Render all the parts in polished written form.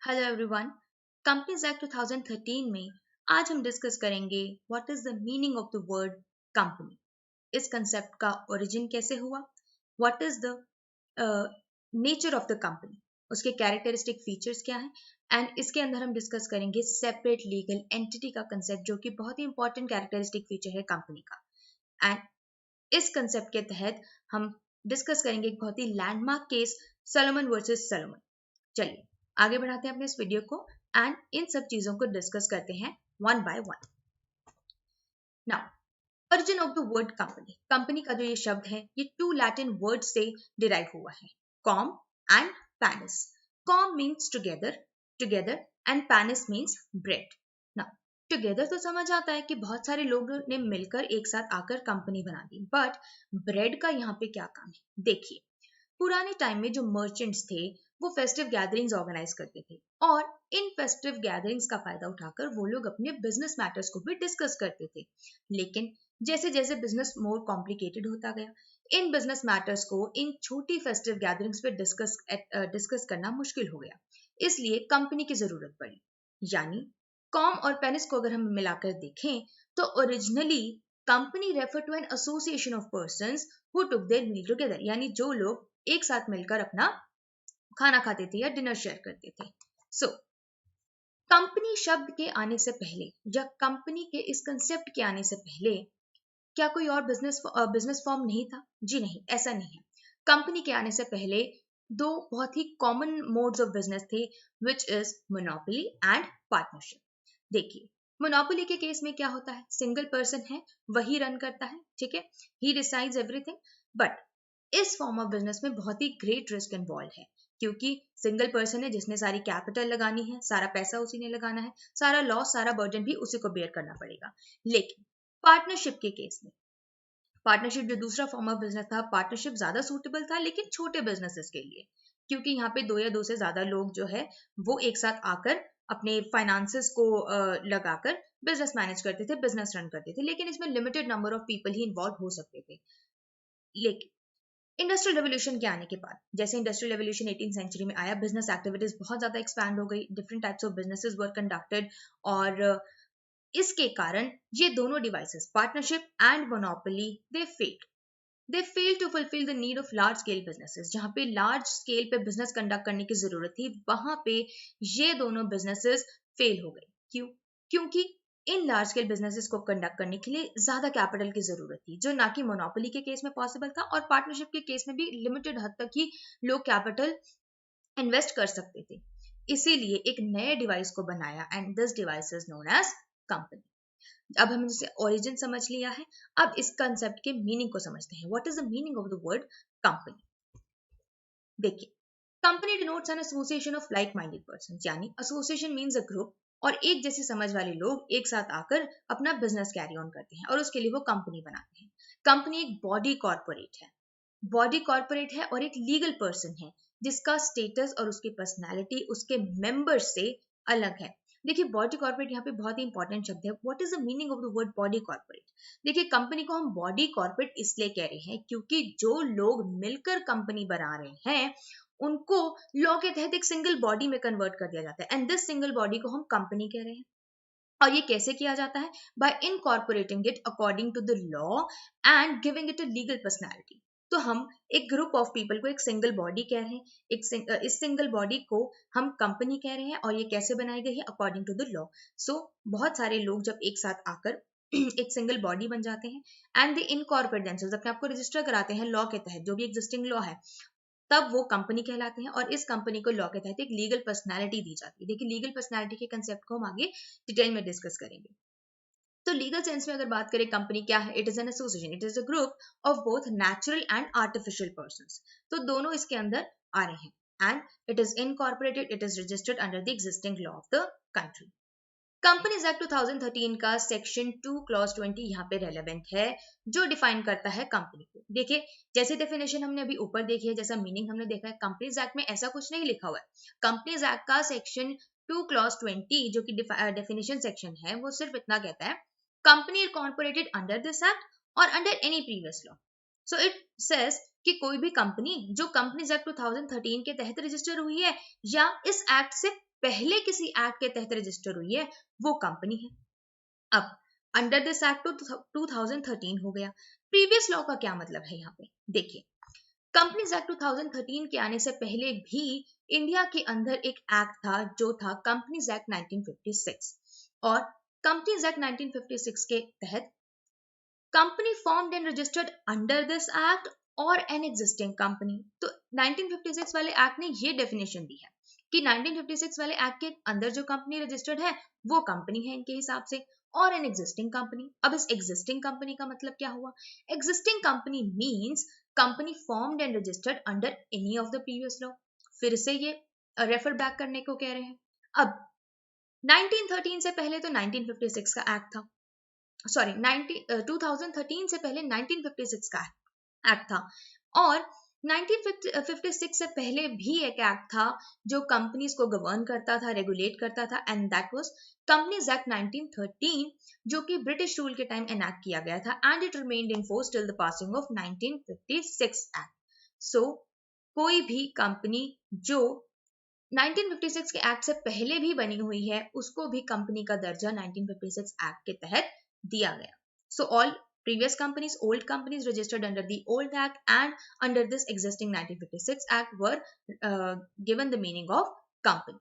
Hello everyone. Companies act 2013 में आज हम डिस्कस करेंगे what is the meaning of the word company. इस कंसेप्ट का ओरिजिन कैसे हुआ, what is the nature of the company, उसके कैरेक्टरिस्टिक फीचर्स क्या हैं, एंड इसके अंदर हम डिस्कस करेंगे सेपरेट लीगल एंटिटी का कंसेप्ट, जो कि बहुत ही इंपॉर्टेंट कैरेक्टरिस्टिक फीचर है कंपनी का। एंड इस कंसेप्ट के तहत हम डिस्कस करेंगे एक बहुत ही landmark case, Salomon versus Salomon. चलिए आगे बढ़ाते हैं अपने इस वीडियो को एंड इन सब चीजों को डिस्कस करते हैं one by one. Now origin of the word company. Company का जो ये शब्द है ये टू लैटिन वर्ड से डिराइव हुआ है, com and पैनिस। Com means together, together and पैनिस means bread. Now together तो समझ आता है कि बहुत सारे लोगों ने मिलकर एक साथ आकर कंपनी बना दी, बट ब्रेड का यहाँ पे क्या काम है? देखिए, पुराने टाइम में जो मर्चेंट्स थे वो फेस्टिव गैदरिंग्स ऑर्गेनाइज करते थे और इन फेस्टिव गैदरिंग्स का फायदा उठाकर वो लोग अपने बिजनेस मैटर्स को भी डिस्कस करते थे। लेकिन जैसे जैसे बिजनेस मोर कॉम्प्लिकेटेड होता गया, इन बिजनेस मैटर्स को इन छोटी फेस्टिव गैदरिंग्स पे डिस्कस करना मुश्किल हो गया, इसलिए कंपनी की जरूरत पड़ी। यानी कॉम और पेनिस को अगर हम मिलाकर देखें तो originally company refer to an association of persons who took their meal together, यानी जो लोग एक साथ मिलकर अपना खाना खाते थे या डिनर शेयर करते थे। सो कंपनी शब्द के आने से पहले या कंपनी के इस कंसेप्ट के आने से पहले क्या कोई और बिजनेस फॉर्म नहीं था? जी नहीं, ऐसा नहीं है। कंपनी के आने से पहले दो बहुत ही कॉमन मोड्स ऑफ बिजनेस थे, which is monopoly and partnership. देखिए, मोनोपोली के केस में क्या होता है, सिंगल पर्सन है, वही रन करता है, ठीक है, ही डिसाइड्स एवरीथिंग। बट इस फॉर्म ऑफ बिजनेस में बहुत ही ग्रेट रिस्क इन्वॉल्व है, क्योंकि सिंगल पर्सन है जिसने सारी कैपिटल लगानी है, सारा पैसा उसी ने लगाना है, सारा लॉस, सारा बर्डन भी उसी को बेयर करना पड़ेगा। लेकिन पार्टनरशिप के केस में, पार्टनरशिप जो दूसरा फॉर्म ऑफ बिजनेस था, पार्टनरशिप ज्यादा सूटेबल था लेकिन छोटे बिजनेसेस के लिए, क्योंकि यहाँ पे दो या दो से ज्यादा लोग जो है वो एक साथ आकर अपने फाइनेंसेस को लगाकर बिजनेस मैनेज करते थे, बिजनेस रन करते थे। लेकिन इसमें limited number of people he involve हो सकते थे। लेकिन इंडस्ट्रियल रेवोल्यूशन के आने के बाद, जैसे इंडस्ट्रियल रेवोल्यूशन 18th सेंचुरी में आया, बिजनेस एक्टिविटीज बहुत ज्यादा एक्सपैंड हो गई, different types of businesses were conducted, और इसके कारण ये दोनों devices, partnership and monopoly, they fail to fulfil the need of large scale businesses. जहां पे लार्ज स्केल पे बिजनेस कंडक्ट करने की जरूरत थी, वहां पे ये दोनों बिजनेसेस फेल हो गए। क्यों? क्योंकि इन लार्ज स्केल बिजनेसेस को कंडक्ट करने के लिए ज्यादा कैपिटल की जरूरत थी, जो ना कि मोनोपोली के केस में पॉसिबल था, और पार्टनरशिप के केस में भी लिमिटेड हद तक ही लोग कैपिटल इन्वेस्ट कर सकते थे। इसीलिए एक नए डिवाइस को बनाया and this device is known as company. अब हमने जैसे ओरिजिन समझ लिया है, अब इस कंसेप्ट के मीनिंग को समझते हैं। What is the meaning of the word company? देखिए, company denotes an association of like minded persons, यानी एसोसिएशन मींस अ ग्रुप, और एक जैसी समझ वाले लोग एक साथ आकर अपना बिजनेस कैरी ऑन करते हैं और उसके लिए वो कंपनी बनाते हैं। कंपनी एक बॉडी कॉर्पोरेट है, बॉडी कॉर्पोरेट है और एक लीगल पर्सन है जिसका स्टेटस और उसकी पर्सनैलिटी उसके मेंबर्स से अलग है। देखिए, बॉडी कॉर्पोरेट यहाँ पे बहुत ही इंपॉर्टेंट शब्द है। What is the meaning of the word body corporate? देखिए, कंपनी को हम बॉडी कॉर्पोरेट इसलिए कह रहे हैं क्योंकि जो लोग मिलकर कंपनी बना रहे हैं उनको लॉ के तहत एक सिंगल बॉडी में कन्वर्ट कर दिया जाता है, एंड दिस सिंगल बॉडी को हम कंपनी कह रहे हैं। और ये कैसे किया जाता है? By incorporating it according to the law and giving it a legal personality. तो हम एक ग्रुप ऑफ पीपल को एक सिंगल बॉडी कह रहे हैं, इस सिंगल बॉडी को हम कंपनी कह रहे हैं, और ये कैसे बनाई गई है? According to the law. So बहुत सारे लोग जब एक साथ आकर एक सिंगल बॉडी बन जाते हैं एंड दे इनकॉर्पोरेट देमसेल्व्स, अपने आप को रजिस्टर कराते हैं लॉ के तहत, जो भी एग्जिस्टिंग लॉ है, तब वो कंपनी कहलाते हैं, और इस कंपनी को लॉ के तहत एक लीगल पर्सनैलिटी दी जाती है। देखिए, लीगल पर्सनैलिटी के कंसेप्ट को हम आगे डिटेल में डिस्कस करेंगे। तो लीगल सेंस में अगर बात करें, कंपनी क्या है? It is an association, it is a group of both natural and artificial persons. तो दोनों इसके अंदर आ रहे हैं, and it is incorporated, it is registered under the existing law of the country. Companies act 2013 का section 2 clause 20 यहाँ पे relevant है, जो डिफाइन करता है कंपनी को। देखिए, जैसे डेफिनेशन हमने अभी ऊपर देखी है, जैसा मीनिंग हमने देखा है, कंपनीज एक्ट में ऐसा कुछ नहीं लिखा हुआ है। कंपनीज एक्ट का सेक्शन 2 क्लॉज 20 जो कि डेफिनेशन सेक्शन है, वो सिर्फ इतना कहता है, company incorporated under this act और under any previous law. So it says कि कोई भी कंपनी जो कंपनीज एक्ट 2013 के तहत रजिस्टर हुई है या इस एक्ट से पहले किसी एक्ट के तहत रजिस्टर हुई है वो कंपनी है। अब अंडर दिस एक्ट तो 2013 हो गया। प्रीवियस लॉ का क्या मतलब है यहाँ पे? देखिए, कंपनीज एक्ट 2013 के आने से पहले भी इंडिया के अंदर एक एक्ट था जो था कंपनीज एक्ट 1956, और कंपनीज एक्ट 1956 के तहत company formed and registered under this act और एन एग्जिस्टिंग कंपनी। तो 1956 वाले एक्ट ने ये डेफिनेशन दी है कि 1956 वाले एक्ट के अंदर जो कंपनी रजिस्टर्ड है वो कंपनी है इनके हिसाब से, और एन एग्जिस्टिंग कंपनी। अब इस एग्जिस्टिंग कंपनी का मतलब क्या हुआ? Existing company means company formed and registered under any of the previous law. फिर से ये रेफर बैक करने को कह रहे हैं। अब 1913 से पहले तो 1956 का एक्ट था, सॉरी 2013 से पहले 1956 का एक्ट था, और 1956 से पहले भी एक एक्ट था जो कंपनीज को गवर्न करता था, रेगुलेट करता था, and that was companies act 1913, जो कि ब्रिटिश रूल के टाइम एनैक्ट किया गया था, and it remained in force till the passing of 1956 act. So कोई भी कंपनी जो 1956 के एक्ट से पहले भी बनी हुई है उसको भी कंपनी का दर्जा 1956 एक्ट के तहत दिया गया। So all previous companies, old companies registered under the old act and under this existing 1956 act were given the meaning of company.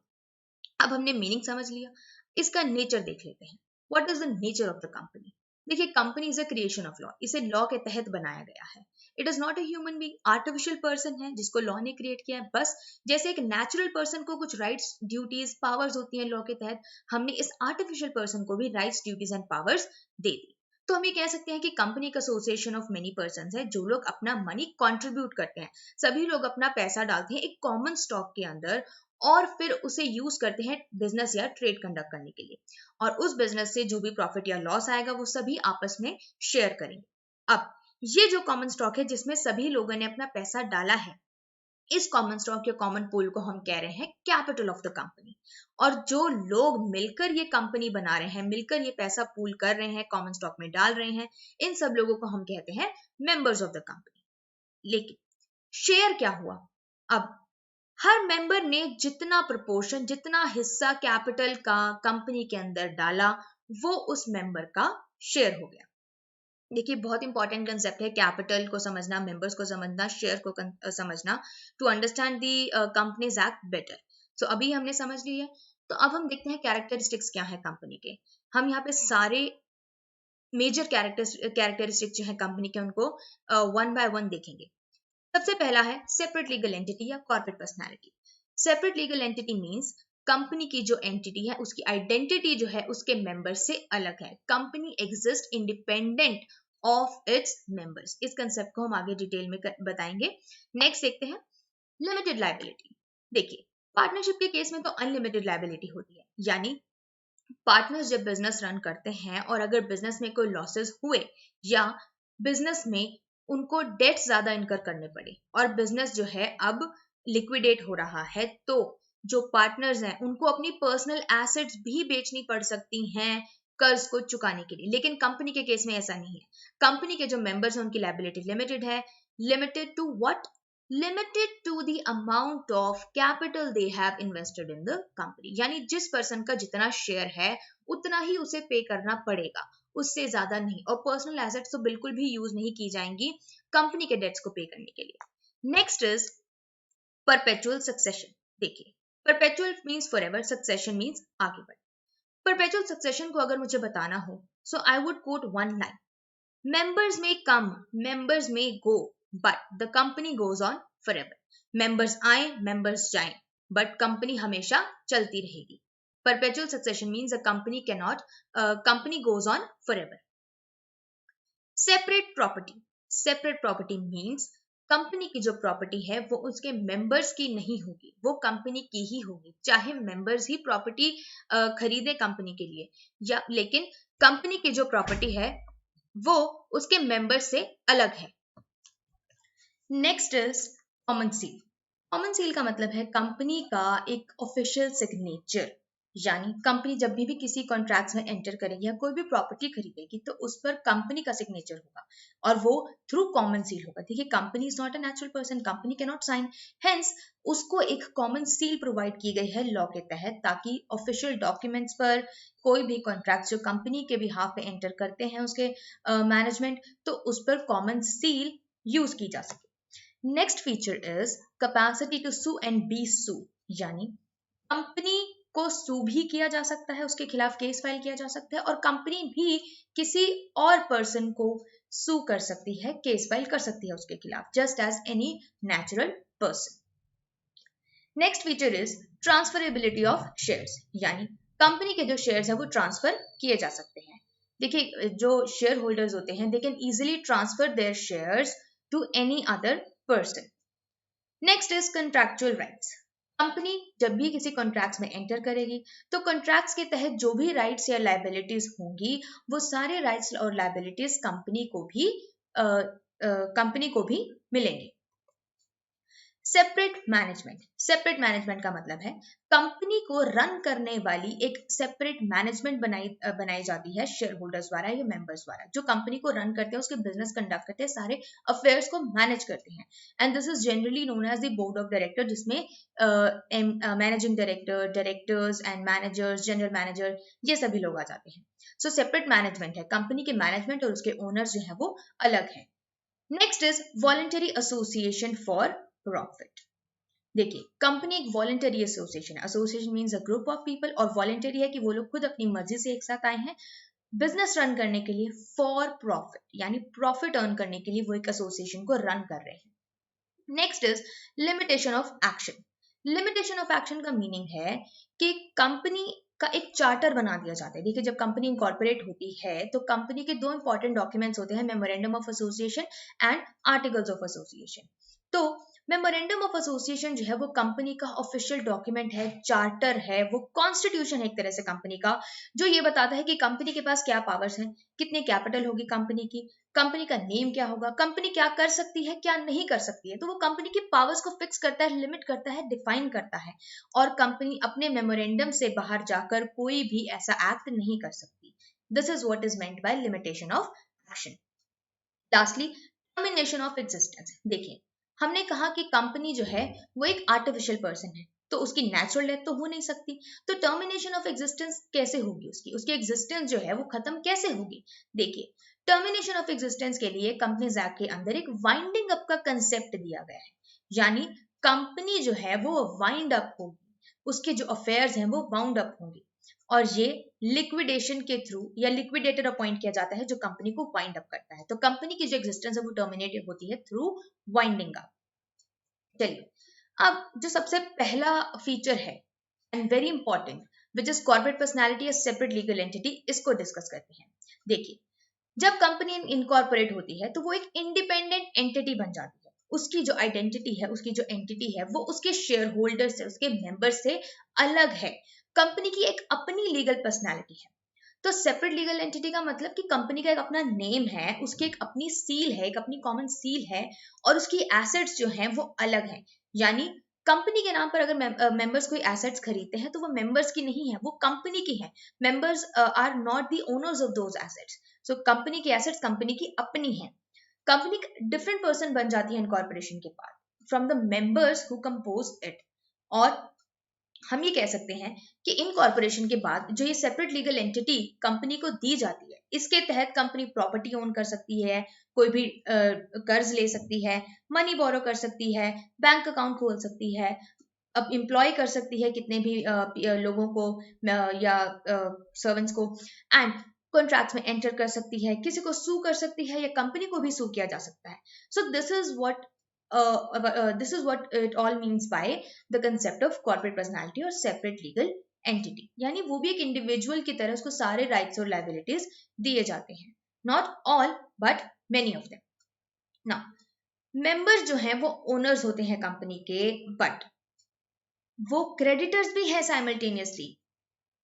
अब हमने मीनिंग समझ लिया, इसका नेचर देख लेते हैं। What is the nature of the company? देखिए, company is a creation of law, इसे लॉ के तहत बनाया गया है। It is not a human being, artificial person है जिसको लॉ ने क्रिएट किया है। बस जैसे एक नेचुरल पर्सन को कुछ राइट्स, ड्यूटीज, पावर्स होती हैं लॉ के तहत, हमने इस आर्टिफिशियल पर्सन को भी राइट्स, ड्यूटीज एंड पावर्स दे दी। तो हम ये कह सकते हैं कि कंपनी एक एसोसिएशन ऑफ मेनी पर्संस है जो लोग अपना मनी कंट्रीब्यूट करते हैं। सभी लोग अपना पैसा डालते हैं एक कॉमन स्टॉक के अंदर, और फिर उसे यूज करते हैं बिजनेस या ट्रेड कंडक्ट करने के लिए, और उस बिजनेस से जो भी प्रॉफिट या लॉस आएगा वो सभी आपस में शेयर करेंगे। अब ये जो कॉमन स्टॉक है जिसमें सभी लोगों ने अपना पैसा डाला है, इस कॉमन स्टॉक या कॉमन पूल को हम कह रहे हैं कैपिटल ऑफ द कंपनी। और जो लोग मिलकर ये कंपनी बना रहे हैं, मिलकर ये पैसा पूल कर रहे हैं, कॉमन स्टॉक में डाल रहे हैं, इन सब लोगों को हम कहते हैं मेंबर्स ऑफ द कंपनी। लेकिन शेयर क्या हुआ? अब हर मेंबर ने जितना प्रोपोर्शन, जितना हिस्सा कैपिटल का कंपनी के अंदर डाला, वो उस मेंबर का शेयर हो गया। देखिए, बहुत इंपॉर्टेंट कंसेप्ट है कैपिटल को समझना, मेंबर्स को समझना, शेयर को समझना, to understand the companies act better. So अभी हमने समझ ली है, तो अब हम देखते हैं कैरेक्टरिस्टिक्स क्या है कंपनी के। हम यहाँ पे सारे मेजर कैरेक्टरिस्टिक्स जो है कंपनी के, उनको वन बाय वन देखेंगे। सबसे पहला है सेपरेट लीगल एंटिटी या corporate personality. Separate legal entity means company की जो एंटिटी है उसकी आइडेंटिटी जो है उसके मेंबर से अलग है। Company exist independent of its members. इस कंसेप्ट को हम आगे डिटेल में बताएंगे। नेक्स्ट देखते हैं लिमिटेड लायबिलिटी। देखिए, पार्टनरशिप के केस में तो अनलिमिटेड लायबिलिटी होती है, यानी पार्टनर्स जब बिजनेस रन करते हैं और अगर बिजनेस में कोई लॉसेस हुए या बिजनेस में उनको डेट ज्यादा इनकर करने पड़े और बिजनेस जो है अब लिक्विडेट हो रहा है, तो जो पार्टनर्स हैं उनको अपनी पर्सनल एसेट्स भी बेचनी पड़ सकती हैं कर्ज को चुकाने के लिए। लेकिन कंपनी के केस में ऐसा नहीं है। कंपनी के जो मेंबर्स हैं उनकी लायबिलिटी लिमिटेड है। Limited to what? Limited to the amount of capital they have invested in the company, यानी जिस पर्सन का जितना शेयर है उतना ही उसे पे करना पड़ेगा, उससे ज्यादा नहीं। और पर्सनल एसेट्स तो बिल्कुल भी यूज नहीं की जाएंगी कंपनी के डेट्स को पे करने के लिए। Next is perpetual succession. देखिए, perpetual means forever, succession means आगे बढ़। परपेचुअल सक्सेशन को अगर मुझे बताना हो, so I would quote one line, members में कम, मेंबर्स में go, but the company goes on forever. Members आए, मेंबर्स जाएं, बट कंपनी हमेशा चलती रहेगी। Perpetual succession means a company cannot, company goes on forever. Separate property. Separate property means company की जो property है वो उसके मेंबर्स की नहीं होगी, वो कंपनी की ही होगी, चाहे मेंबर्स ही प्रॉपर्टी खरीदे कंपनी के लिए या, लेकिन कंपनी की जो प्रॉपर्टी है वो उसके मेंबर से अलग है। Next is common seal. Common seal का मतलब है कंपनी का एक ऑफिशियल सिग्नेचर। यानी कंपनी जब भी किसी कॉन्ट्रैक्ट्स में एंटर करेगी या कोई भी प्रॉपर्टी खरीदेगी तो उस पर कंपनी का सिग्नेचर होगा और वो थ्रू कॉमन सील होगा। देखिए, company is not a natural person, company can not sign, hence उसको एक कॉमन सील प्रोवाइड की गई है लॉ के तहत, ताकि ऑफिशियल डॉक्यूमेंट्स पर कोई भी कॉन्ट्रैक्ट जो कंपनी के बिहाफ पे एंटर करते हैं उसके मैनेजमेंट, तो उस पर कॉमन सील यूज की जा सके। Next feature is capacity to sue and be sue, यानी कंपनी को सू भी किया जा सकता है, उसके खिलाफ केस फाइल किया जा सकता है, और कंपनी भी किसी और पर्सन को सू कर सकती है, केस फाइल कर सकती है उसके खिलाफ, just as any natural person. Next feature is transferability of shares, यानी कंपनी के जो शेयर्स है वो ट्रांसफर किए जा सकते हैं। देखिए, जो शेयर होल्डर्स होते हैं they can easily transfer their shares to any other person. Next is contractual rights. Company जब भी किसी कॉन्ट्रैक्ट्स में एंटर करेगी तो कॉन्ट्रैक्ट्स के तहत जो भी राइट्स या लायबिलिटीज होंगी वो सारे राइट्स और लायबिलिटीज कंपनी को भी मिलेंगे। सेपरेट मैनेजमेंट का मतलब है कंपनी को रन करने वाली एक सेपरेट मैनेजमेंट बनाई जाती है शेयर होल्डर्स द्वारा या मेंबर्स द्वारा, जो कंपनी को रन करते हैं, उसके बिजनेस कंडक्ट करते हैं, सारे अफेयर्स को मैनेज करते हैं। And this is generally known as the board of director, जिसमें managing director, directors and managers, general manager, ये सभी लोग आ जाते हैं। सो सेपरेट मैनेजमेंट है, कंपनी के मैनेजमेंट और उसके ओनर्स जो है वो अलग है। Next is voluntary association for profit. देखिए, कंपनी एक वॉलंटरी एसोसिएशन है। Association means a group of people, और वॉलंटरी है कि वो लोग खुद अपनी मर्जी से एक साथ आए हैं बिजनेस रन करने के लिए फॉर प्रॉफिट, यानी प्रॉफिट अर्न करने के लिए वो एक एसोसिएशन को रन कर रहे हैं। Next is limitation of action. Limitation of action का मीनिंग है कि कंपनी का एक चार्टर बना दिया जाता है। देखिए, जब कंपनी इनकॉर्पोरेट होती है तो कंपनी के दो इंपॉर्टेंट डॉक्यूमेंट्स होते हैं, memorandum of association and articles of association. तो मेमोरेंडम ऑफ एसोसिएशन जो है वो कंपनी का ऑफिशियल डॉक्यूमेंट है, चार्टर है, वो कॉन्स्टिट्यूशन है एक तरह से कंपनी का, जो ये बताता है कि कंपनी के पास क्या पावर्स हैं, कितनी कैपिटल होगी कंपनी की, कंपनी का नेम क्या होगा, कंपनी क्या कर सकती है, क्या नहीं कर सकती है। तो वो कंपनी की पावर्स को फिक्स करता है, लिमिट करता है, डिफाइन करता है, और कंपनी अपने मेमोरेंडम से बाहर जाकर कोई भी ऐसा एक्ट नहीं कर सकती। This is what is meant by limitation of action. Lastly, termination of existence. देखिए, हमने कहा कि कंपनी जो है वो एक आर्टिफिशियल पर्सन है, तो उसकी नेचुरल डेथ तो हो नहीं सकती, तो टर्मिनेशन ऑफ एग्जिस्टेंस कैसे होगी, उसकी एग्जिस्टेंस जो है वो खत्म कैसे होगी। देखिए, टर्मिनेशन ऑफ एग्जिस्टेंस के लिए कंपनीज एक्ट के अंदर एक वाइंडिंग अप का कंसेप्ट दिया गया है, यानी कंपनी जो है वो वाइंड अप होगी, उसके जो अफेयर्स हैं वो वाउंड अप होंगे, और ये लिक्विडेशन के थ्रू या लिक्विडेटर अपॉइंट किया जाता है जो कंपनी को वाइंड अप करता है। तो कंपनी की जो एग्जिस्टेंस है वो टर्मिनेट होती है थ्रू वाइंडिंग अप। चलिए, अब जो सबसे पहला फीचर है and very important, which is corporate personality या सेपरेट लीगल एंटिटी, इसको डिस्कस करते हैं। देखिए, जब कंपनी इनकॉर्पोरेट होती है तो वो एक इंडिपेंडेंट एंटिटी बन जाती है, उसकी जो आइडेंटिटी है, उसकी जो एंटिटी है वो उसके शेयर होल्डर से, उसके मेंबर से अलग है। कंपनी की एक अपनी लीगल पर्सनैलिटी है। तो सेपरेट लीगल एंटिटी का मतलब कि कंपनी का एक अपना नेम है, उसकी एक अपनी सील है, एक अपनी कॉमन सील है, और उसकी एसेट्स जो हैं वो अलग हैं। यानी कंपनी के नाम पर अगर मेंबर्स कोई एसेट्स खरीदते हैं तो वो मेंबर्स की नहीं है, वो कंपनी की है। Members are not the owners of those assets. So company की एसेट्स कंपनी की अपनी है। कंपनी डिफरेंट पर्सन बन जाती है इनकॉर्पोरेशन के बाद from the members who compose it. और हम ये कह सकते हैं कि इनकॉर्पोरेशन के बाद जो ये सेपरेट लीगल एंटिटी कंपनी को दी जाती है, इसके तहत कंपनी प्रॉपर्टी ओन कर सकती है, कोई भी कर्ज ले सकती है, मनी बोरो कर सकती है, बैंक अकाउंट खोल सकती है, अब एम्प्लॉय कर सकती है कितने भी लोगों को या सर्वेंट्स को, एंड कॉन्ट्रैक्ट्स में एंटर कर सकती है, किसी को सू कर सकती है, या कंपनी को भी सू किया जा सकता है। सो this is what it all means by the concept of corporate personality और separate legal entity। यानी वो भी एक इंडिविजुअल की तरह उसको सारे राइट्स और लायबिलिटीज दिए जाते हैं, not all but many of them. Now members जो हैं वो ओनर्स होते हैं कंपनी के, बट वो क्रेडिटर्स भी है साइमल्टेनियसली।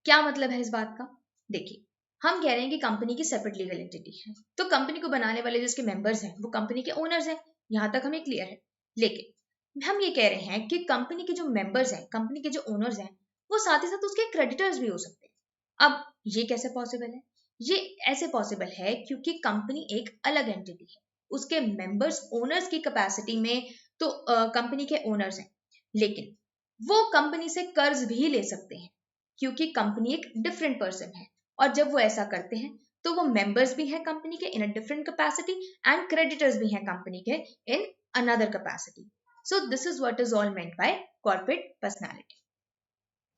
क्या मतलब है इस बात का? देखिए, हम कह रहे हैं कि कंपनी की सेपरेट लीगल एंटिटी है, तो कंपनी को बनाने वाले जिसके मेंबर्स हैं वो कंपनी के ओनर्स हैं, यहां तक हमें क्लियर है। लेकिन हम ये कह रहे हैं कि कंपनी के जो मेंबर्स हैं, कंपनी के जो ओनर्स हैं, वो साथ ही साथ उसके क्रेडिटर्स भी हो सकते हैं। अब ये कैसे पॉसिबल है? ये ऐसे पॉसिबल है क्योंकि कंपनी एक अलग एंटिटी है, उसके मेंबर्स ओनर्स की कैपेसिटी में तो कंपनी के ओनर्स हैं, लेकिन वो कंपनी से कर्ज भी ले सकते हैं क्योंकि कंपनी एक डिफरेंट पर्सन है। और जब वो ऐसा करते हैं तो वो मेंबर्स भी हैं कंपनी के in a different capacity and creditors भी हैं कंपनी के in another capacity. So this is what is all meant by corporate personality.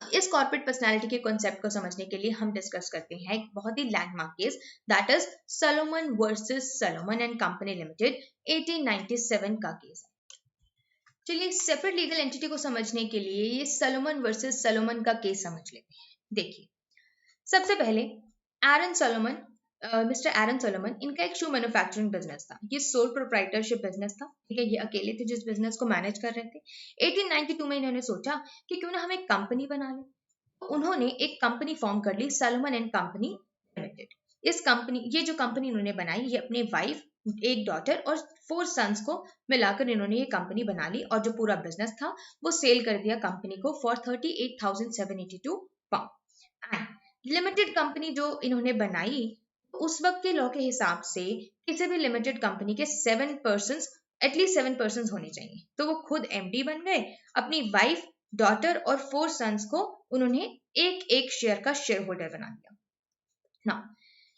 इस कॉर्पोरेट पर्सनालिटी के कॉन्सेप्ट को समझने के लिए हम डिस्कस करते हैं एक बहुत ही landmark case, that is Salomon versus Salomon and company limited 1897 का केस है। चलिए सेपरेट लीगल एंटिटी को समझने के लिए ये सलोमन वर्सेस सलोमन का केस समझ लेते हैं। देखिए, सबसे पहले एरन सोलोमन, मिस्टर एरन सोलोमन, इनका एक शू मैन्युफैक्चरिंग बिजनेस था। ये सोल प्रोप्राइटरशिप बिजनेस था, ठीक है। ये अकेले थे जिस बिजनेस को मैनेज कर रहे थे। 1892 में इन्होंने सोचा कि क्यों ना हम एक कंपनी बना लें। तो उन्होंने एक कंपनी फॉर्म कर ली, सलोमन एंड कंपनी लिमिटेड। इस कंपनी, ये जो कंपनी इन्होंने बनाई, ये अपने वाइफ, एक डॉटर और 4 सन्स को मिलाकर इन्होंने ये कंपनी बना ली और जो पूरा बिजनेस था वो सेल कर दिया कंपनी को फॉर 38,782 पाउंड। लिमिटेड कंपनी जो इन्होंने बनाई, उस वक्त के लॉ के हिसाब से किसी भी लिमिटेड कंपनी के 7 पर्सन, एटलीस्ट 7 पर्सन होने चाहिए। तो वो खुद एमडी बन गए, अपनी वाइफ, डॉटर और 4 सन्स को उन्होंने एक एक शेयर का शेयर होल्डर बना दिया ना।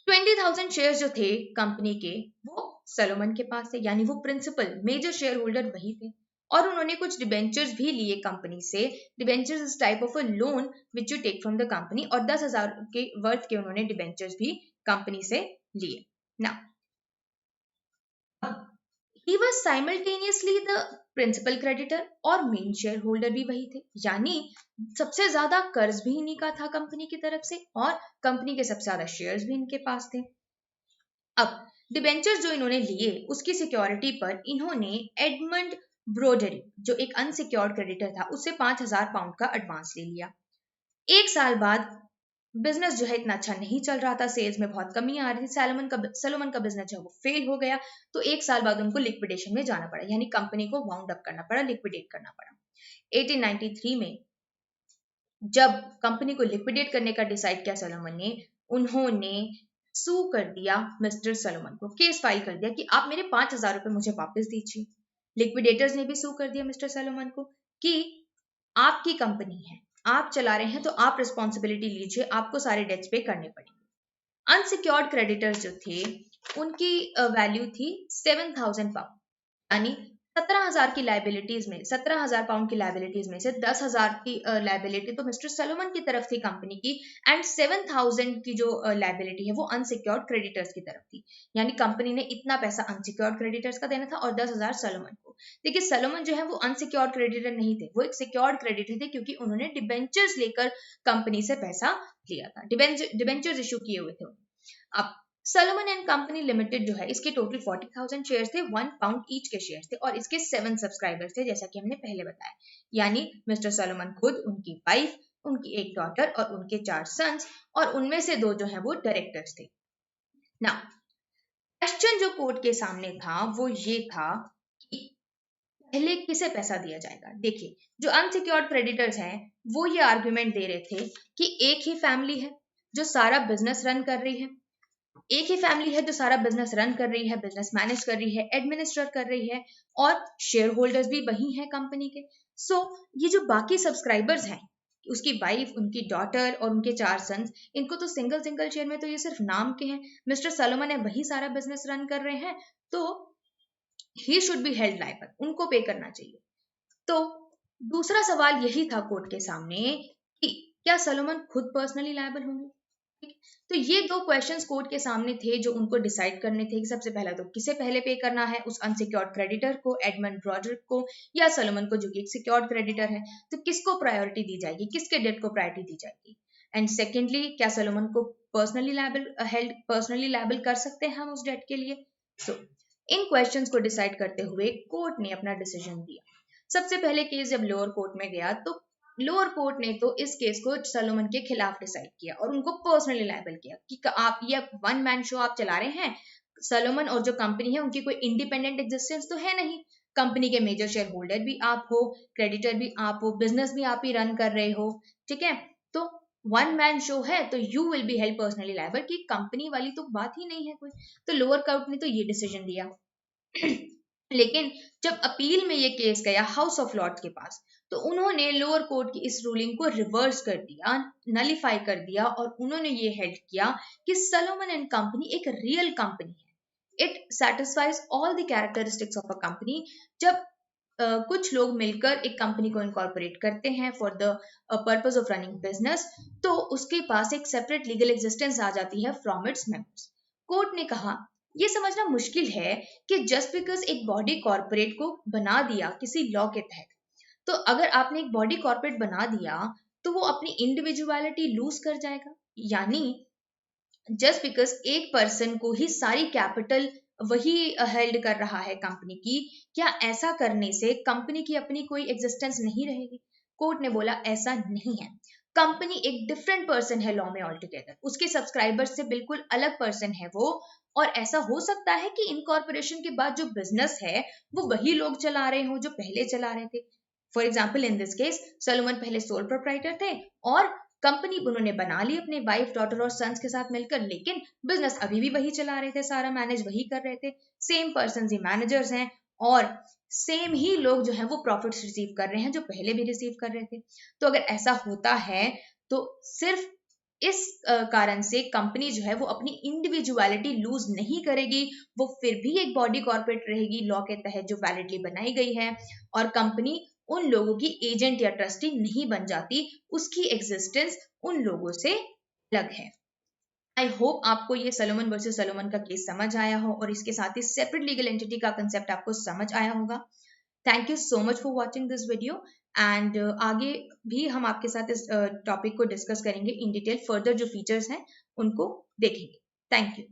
20,000 शेयर जो थे कंपनी के, वो सलोमन के पास थे, यानी वो प्रिंसिपल मेजर शेयर होल्डर वही थे। और उन्होंने कुछ डिबेंचर्स भी लिए कंपनी से। Debentures is type of a loan which you take from the company, और 10,000 के वर्थ के उन्होंने डिबेंचर्स भी कंपनी से लिए ना। He was simultaneously the principal creditor और मेन शेयर होल्डर भी वही थे, यानी सबसे ज्यादा कर्ज भी इन्हीं का था कंपनी की तरफ से और कंपनी के सबसे ज्यादा शेयर्स भी इनके पास थे। अब डिबेंचर्स जो इन्होंने लिए उसकी सिक्योरिटी पर इन्होंने एडमंड ब्रोडरी, जो एक अनसिक्योर्ड क्रेडिटर था, उससे 5,000 पाउंड का एडवांस ले लिया। एक साल बाद बिजनेस जो है इतना अच्छा नहीं चल रहा था, सेल्स में बहुत कमी आ रही थी, सलोमन का बिजनेस जो है वो फेल हो गया। तो एक साल बाद उनको लिक्विडेशन में जाना पड़ा, यानी कंपनी को वाउंड अप करना पड़ा, लिक्विडेट करना पड़ा। 1893 में जब कंपनी को लिक्विडेट करने का डिसाइड किया सलोमन ने, उन्होंने सू कर दिया मिस्टर सलोमन को, केस फाइल कर दिया कि आप मेरे 5,000 रुपए मुझे वापस दीजिए। लिक्विडेटर्स ने भी सू कर दिया मिस्टर सलोमन को कि आपकी कंपनी है, आप चला रहे हैं, तो आप रिस्पॉन्सिबिलिटी लीजिए, आपको सारे डेट्स पे करने पड़ेंगे। अनसिक्योर्ड क्रेडिटर्स जो थे उनकी वैल्यू थी 7,000 पाउंड, यानी 17,000 की लाइबिलिटीज में, 17,000 पाउंड की लाइबिलिटीज में से 10,000 की लाइबिलिटी तो मिस्टर सलोमन की तरफ थी कंपनी की, एंड 7,000 की जो लाइबिलिटी है वो अनसिक्योर्ड क्रेडिटर्स की तरफ थी। यानी कंपनी ने इतना पैसा अनसिक्योर्ड क्रेडिटर्स का देना था और 10,000 सलोमन को। देखिए, सलोमन जो है वो अनसिक्योर्ड क्रेडिटर नहीं थे, वो एक सिक्योर्ड क्रेडिटर थे क्योंकि उन्होंने डिबेंचर्स लेकर कंपनी से पैसा लिया था, डिबेंचर्स इशू किए हुए थे। अब सलोमन एंड कंपनी लिमिटेड जो है, इसके टोटल 40,000 शेयर्स थे, 1 पाउंड ईच के शेयर्स थे और इसके 7 सब्सक्राइबर्स थे, जैसा कि हमने पहले बताया। यानी मिस्टर सलोमन खुद, उनकी वाइफ, उनकी एक डॉटर और उनके 4 सन्स, और उनमें से 2 जो है वो डायरेक्टर्स थे ना। क्वेश्चन जो कोर्ट के सामने था वो ये था कि पहले किसे पैसा दिया जाएगा। देखिए, जो अनसिक्योर्ड क्रेडिटर्स हैं वो ये आर्ग्यूमेंट दे रहे थे कि एक ही फैमिली है जो सारा बिजनेस रन कर रही है, एक ही फैमिली है जो सारा बिजनेस रन कर रही है, बिजनेस मैनेज कर रही है, एडमिनिस्टर कर रही है, और शेयर होल्डर्स भी वही हैं कंपनी के। सो ये जो बाकी सब्सक्राइबर्स हैं, उसकी वाइफ, उनकी डॉटर और उनके 4 सन्स, इनको तो सिंगल शेयर में तो ये सिर्फ नाम के हैं। मिस्टर सलोमन है वही सारा बिजनेस रन कर रहे हैं, तो he should be held liable, उनको पे करना चाहिए। तो दूसरा सवाल यही था कोर्ट के सामने कि क्या सलोमन खुद पर्सनली लायबल होंगे। तो ये 2 क्वेश्चंस कोर्ट के सामने थे जो उनको डिसाइड करने थे कि सबसे पहला तो किसे पहले पे करना है, उस अनसिक्योर्ड क्रेडिटर को, एडमंड ब्रॉडरिक को, या सलोमन को जो कि एक सिक्योर्ड क्रेडिटर है। तो किसको प्रायोरिटी दी जाएगी, किसके डेट को प्रायोरिटी दी जाएगी। एंड सेकेंडली, क्या सलोमन को पर्सनली लायबल कर सकते हैं हम उस डेट के लिए। सो इन क्वेश्चंस को डिसाइड करते हुए कोर्ट ने अपना डिसीजन दिया। सबसे पहले केस जब लोअर कोर्ट में गया तो लोअर कोर्ट ने तो इस केस को सलोमन के खिलाफ डिसाइड किया और उनको पर्सनली लायबल किया कि आप ये 1 मैन शो आप चला रहे हैं। सलोमन और जो कंपनी है उनकी कोई इंडिपेंडेंट एग्जिस्टेंस तो है नहीं, कंपनी के मेजर शेयर होल्डर भी आप हो, क्रेडिटर भी आप हो, बिजनेस भी आप ही रन कर रहे हो, ठीक है। तो वन मैन शो है तो you will be held personally liable, कि कंपनी वाली तो बात ही नहीं है कोई। तो लोअर कोर्ट ने तो ये डिसीजन दिया। लेकिन जब अपील में ये केस गया हाउस ऑफ लॉर्ड्स के पास, तो उन्होंने लोअर कोर्ट की इस रूलिंग को रिवर्स कर दिया, नलीफाई कर दिया, और उन्होंने ये हेल्ड किया कि सलोमन एंड कंपनी एक रियल कंपनी है। It satisfies all the characteristics of a company. जब कुछ लोग मिलकर एक कंपनी को इनकॉर्पोरेट करते हैं for the purpose of running business, तो उसके पास एक सेपरेट लीगल एग्जिस्टेंस आ जाती है फ्रॉम इट्स मेंबर्स। कोर्ट ने कहा ये समझना मुश्किल है कि जस्ट बिकॉज एक बॉडी कॉर्पोरेट को बना दिया किसी लॉ के तहत, तो अगर आपने एक बॉडी कॉर्पोरेट बना दिया तो वो अपनी इंडिविजुअलिटी लूज कर जाएगा। यानी जस्ट बिकॉज एक पर्सन को ही सारी कैपिटल वही हेल्ड कर रहा है कंपनी की, क्या ऐसा करने से कंपनी की अपनी कोई एग्जिस्टेंस नहीं रहेगी? कोर्ट ने बोला ऐसा नहीं है। कंपनी एक डिफरेंट पर्सन है लॉ में ऑल टुगेदर, उसके सब्सक्राइबर्स से बिल्कुल अलग पर्सन है वो। और ऐसा हो सकता है कि इनकॉर्पोरेशन के बाद जो बिजनेस है वो वही लोग चला रहे हो जो पहले चला रहे थे। For example in this case Salomon पहले सोल प्रोप्राइटर थे और कंपनी उन्होंने बना ली अपने वाइफ, डॉटर और सन्स के साथ मिलकर, लेकिन बिजनेस अभी भी वही चला रहे थे, सारा मैनेज वही कर रहे थे, सेम पर्सन ही मैनेजर्स हैं और सेम ही लोग जो है वो प्रॉफिट्स रिसीव कर रहे हैं जो पहले भी रिसीव कर रहे थे। तो अगर ऐसा होता है तो सिर्फ इस कारण से कंपनी जो है वो अपनी इंडिविजुअलिटी लूज नहीं करेगी, वो फिर भी एक बॉडी कॉर्पोरेट रहेगी लॉ के तहत जो वैलिडली बनाई गई है, और कंपनी उन लोगों की एजेंट या ट्रस्टी नहीं बन जाती, उसकी एग्जिस्टेंस उन लोगों से अलग है। आई होप आपको ये सलोमन वर्सेस सलोमन का केस समझ आया हो और इसके साथ ही सेपरेट लीगल एंटिटी का कंसेप्ट आपको समझ आया होगा। Thank you so much for watching this video and आगे भी हम आपके साथ इस टॉपिक को डिस्कस करेंगे इन डिटेल, फर्दर जो फीचर्स हैं उनको देखेंगे। Thank you.